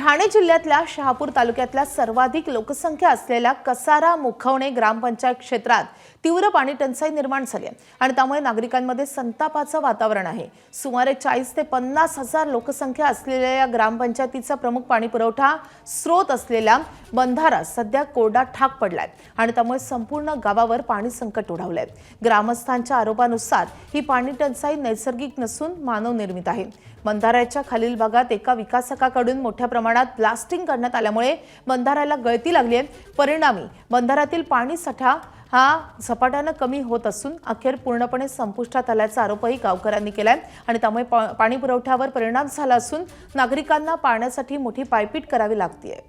ठाणे जिल्ह्यातल्या शहापूर तालुक्यातल्या सर्वाधिक लोकसंख्या असलेल्या कसारा मुखवणे ग्रामपंचायत क्षेत्रात तीव्र पाणी टंचाई निर्माण झाली आहे आणि त्यामुळे नागरिकांमध्ये संतापाचं वातावरण आहे। सुमारे 40 ते 50 हजार लोकसंख्या असलेल्या या ग्रामपंचायतीचा प्रमुख पाणी पुरवठा स्रोत असलेला बंधारा सध्या कोरडा ठाक पडलाय आणि त्यामुळे संपूर्ण गावावर पाणी संकट ओढावलंय। ग्रामस्थांच्या आरोपानुसार ही पाणी टंचाई नैसर्गिक नसून मानव निर्मित आहे। बंधाऱ्याच्या खालील भागात एका विकासकाकडून मोठ्या प्रमाणात ब्लास्टिंग करण्यात आल्यामुळे बंधाऱ्याला गळती लागली आहे। परिणामी बंधाऱ्यातील पाणी साठा हा झपाट्याने कमी होत असून अखेर पूर्णपणे संपुष्टात आल्याचा आरोपही गावकऱ्यांनी केलाय आणि त्यामुळे पाणी पुरवठ्यावर परिणाम झाला असून नागरिकांना पाण्यासाठी मोठी पायपीट करावी लागते।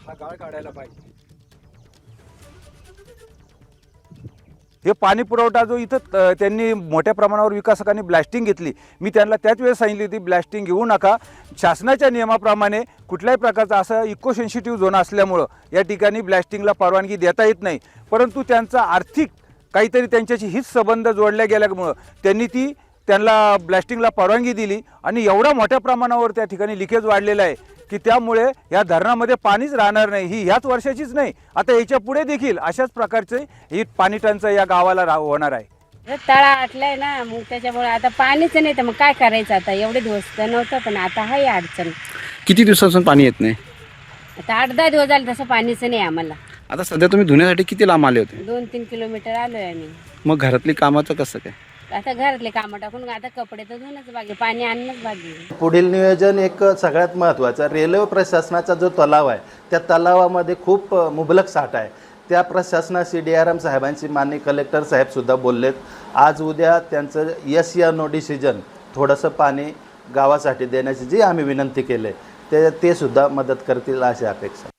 हा गाळ काढायला पाहिजे। हे पाणी पुरवठा जो इथं त्यांनी मोठ्या प्रमाणावर विकासकांनी ब्लास्टिंग घेतली, मी त्यांना त्याच वेळेस सांगितली होती ब्लास्टिंग घेऊ नका। शासनाच्या नियमाप्रमाणे कुठल्याही प्रकारचा असा इको सेन्सिटिव्ह झोन असल्यामुळं या ठिकाणी ब्लास्टिंगला परवानगी देता येत नाही, परंतु त्यांचा आर्थिक काहीतरी त्यांच्याशी हित संबंध जोडल्या गेल्यामुळं त्यांना ब्लास्टिंगला परवानगी दिली आणि एवढा मोठ्या प्रमाणावर त्या ठिकाणी लिकेज वाढलेला आहे की त्यामुळे या धरणामध्ये पाणीच राहणार नाही। ही ह्याच वर्षाचीच नाही, आता याच्या पुढे देखील अशाच प्रकारचे ही पाणी टंचाई या गावाला होणार आहे। तळा आटलाय ना, मग त्याच्यामुळे आता पाणीच नाही, तर मग काय करायचं आता। एवढे दिवस तर नव्हतं, पण आता हाय अडचण। किती दिवसापासून पाणी येत नाही? आता 8-10 दिवस झाले तसं पाणीच नाही आम्हाला। आता सध्या तुम्ही धुण्यासाठी किती लांब आले होते? 2-3 किलोमीटर आलोय आम्ही। मग घरातली कामाचं कसं काय? आता घरातले कामं टाकून आता कपडे तर धुणंच बाकी, पाणी आणणंच बाकी। पुढील नियोजन एक सगळ्यात महत्त्वाचं, रेल्वे प्रशासनाचा जो तलाव आहे त्या तलावामध्ये खूप मुबलक साठा आहे। त्या प्रशासनाशी DRM साहेबांशी माननीय कलेक्टर साहेब सुद्धा बोललेत। आज उद्या त्यांचं यस या नो डिसिजन थोडंसं पाणी गावासाठी देण्याची जी आम्ही विनंती केली ते सुद्धा मदत करतील अशी अपेक्षा।